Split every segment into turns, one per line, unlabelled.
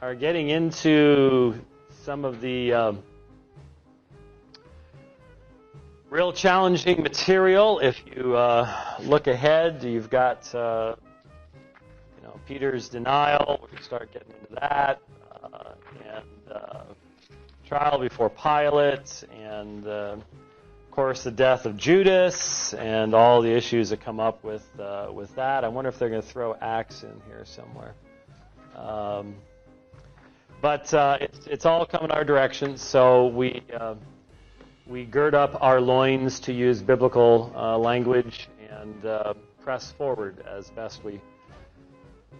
are getting into some of the real challenging material. If you look ahead, you've got Peter's denial. We can start getting into that, and trial before Pilate, and of course the death of Judas, and all the issues that come up with that. I wonder if they're going to throw Acts in here somewhere. But it's all coming our direction, so we gird up our loins, to use biblical language, and press forward as best we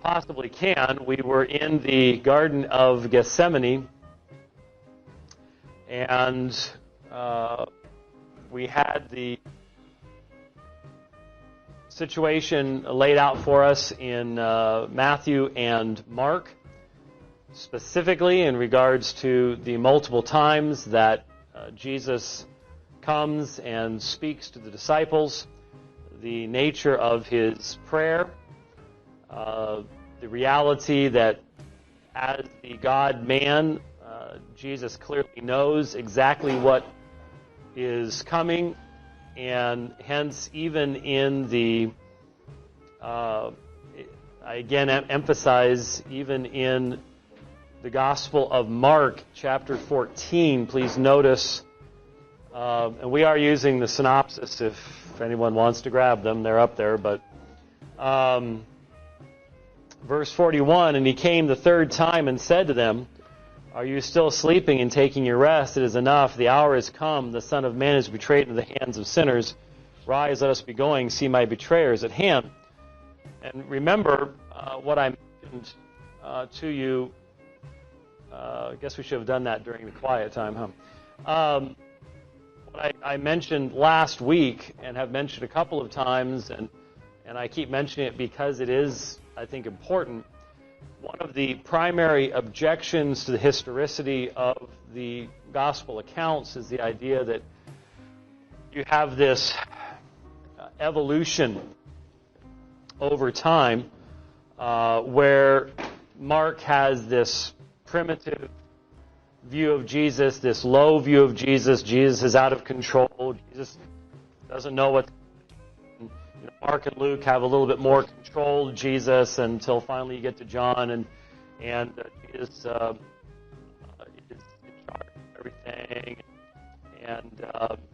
possibly can. We were in the Garden of Gethsemane, and we had the situation laid out for us in Matthew and Mark, specifically in regards to the multiple times that Jesus comes and speaks to the disciples, the nature of his prayer, the reality that as the God-man, Jesus clearly knows exactly what is coming, and hence even in the, I again emphasize, even in the Gospel of Mark, chapter 14, please notice, and we are using the synopsis if anyone wants to grab them, they're up there, but verse 41, and he came the third time and said to them, are you still sleeping and taking your rest? It is enough. The hour is come. The Son of Man is betrayed into the hands of sinners. Rise, let us be going. See, my betrayer is at hand. And remember what I mentioned to you. I guess we should have done that during the quiet time, huh? What I mentioned last week, and have mentioned a couple of times, and I keep mentioning it because it is, I think, important. One of the primary objections to the historicity of the gospel accounts is the idea that you have this evolution over time where Mark has this primitive view of Jesus, this low view of Jesus. Jesus is out of control. Jesus doesn't know what. Mark and Luke have a little bit more controlled Jesus until finally you get to John, and Jesus is in charge of everything. And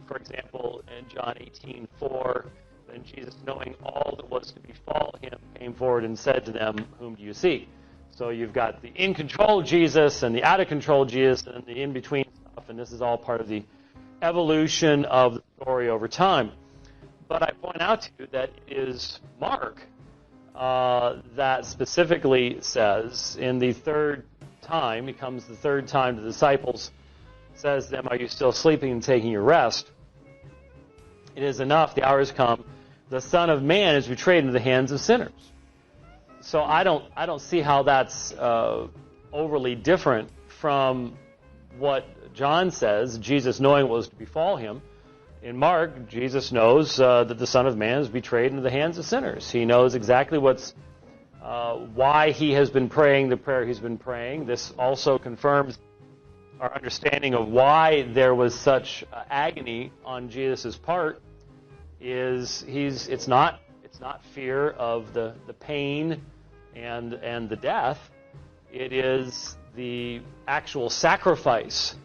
for example, in John 18:4, then Jesus, knowing all that was to befall him, came forward and said to them, whom do you seek? So you've got the in-control Jesus and the out-of-control Jesus and the in-between stuff, and this is all part of the evolution of the story over time. But I point out to you that it is Mark that specifically says, in the third time, he comes the third time to the disciples, says to them, are you still sleeping and taking your rest? It is enough, the hour has come. The Son of Man is betrayed into the hands of sinners. So I don't see how that's overly different from what John says, Jesus knowing what was to befall him. In Mark, Jesus knows that the Son of Man is betrayed into the hands of sinners. He knows exactly why he has been praying the prayer he's been praying. This also confirms our understanding of why there was such agony on Jesus' part. It's not fear of the pain and the death. It is the actual sacrifice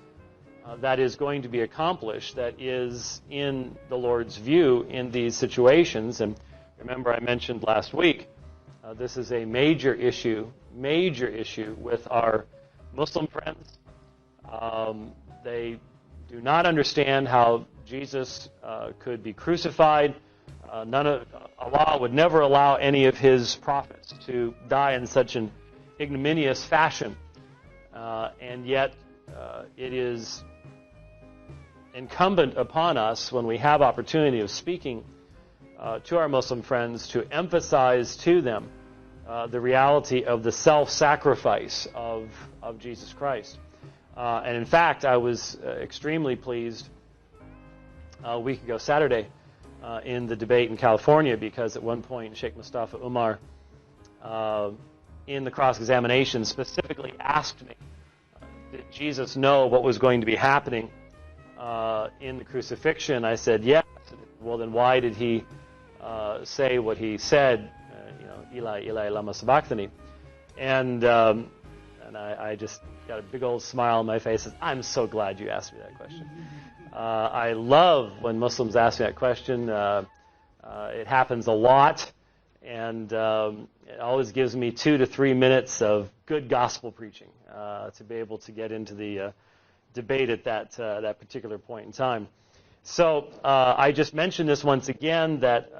that is going to be accomplished, that is in the Lord's view in these situations. And remember, I mentioned last week, this is a major issue with our Muslim friends. They do not understand how Jesus could be crucified. Allah would never allow any of his prophets to die in such an ignominious fashion. And yet, it is incumbent upon us, when we have opportunity of speaking to our Muslim friends, to emphasize to them the reality of the self-sacrifice of Jesus Christ. And in fact, I was extremely pleased a week ago Saturday in the debate in California, because at one point Sheikh Mustafa Umar in the cross-examination specifically asked me, did Jesus know what was going to be happening in the crucifixion? I said, yes. Well, then why did he say what he said, Eli, Eli, lama sabachthani? And I just got a big old smile on my face. Says, I'm so glad you asked me that question. I love when Muslims ask me that question. It happens a lot, and it always gives me 2 to 3 minutes of good gospel preaching to be able to get into the debate at that particular point in time. So I just mentioned this once again, that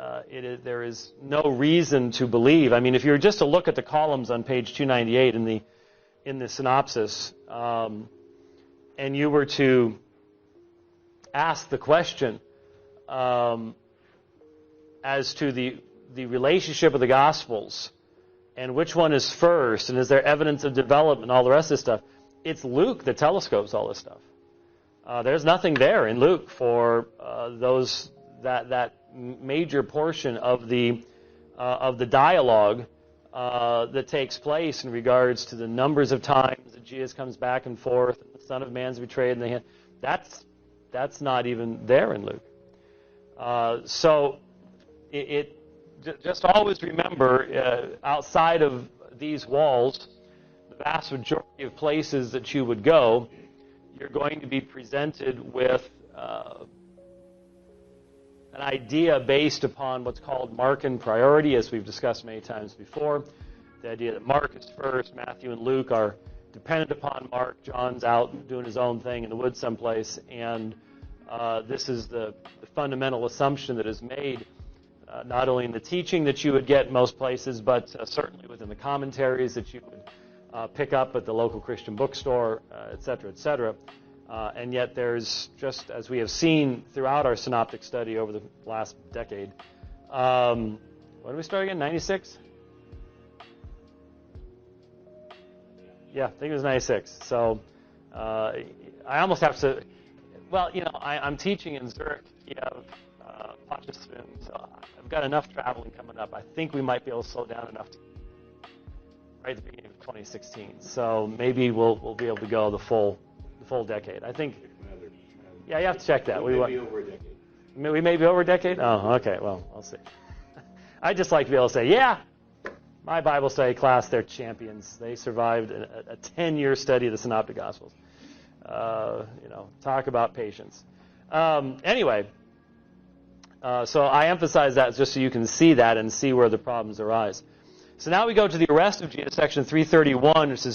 there is no reason to believe. I mean, if you were just to look at the columns on page 298 in the synopsis, and you were to ask the question as to the relationship of the Gospels and which one is first, and is there evidence of development and all the rest of this stuff, it's Luke that telescopes all this stuff. There's nothing there in Luke for that major portion of the dialogue that takes place in regards to the numbers of times that Jesus comes back and forth, and the Son of Man's betrayed in the hand. That's not even there in Luke. So just always remember, outside of these walls, the vast majority of places that you would go, you're going to be presented with an idea based upon what's called Markan priority, as we've discussed many times before. The idea that Mark is first, Matthew and Luke are dependent upon Mark, John's out doing his own thing in the woods someplace, and this is the fundamental assumption that is made not only in the teaching that you would get in most places, but certainly within the commentaries that you would pick up at the local Christian bookstore, et cetera, et cetera. And yet there's, just as we have seen throughout our synoptic study over the last decade, when did we start again, 96? Yeah, I think it was 96. So I almost have to, well, I'm teaching in Zurich, Kiev, Pachasvim, so I've got enough traveling coming up. I think we might be able to slow down enough to right at the beginning of 2016. So maybe we'll be able to go the full decade. I think. Yeah, you have to check that.
We may be over a decade.
We may be over a decade? Oh, okay. Well, I'll see. I'd just like to be able to say, yeah, my Bible study class, they're champions. They survived a 10-year study of the Synoptic Gospels. Talk about patience. Anyway, so I emphasize that just so you can see that and see where the problems arise. So now we go to the arrest of Jesus, section 331, which is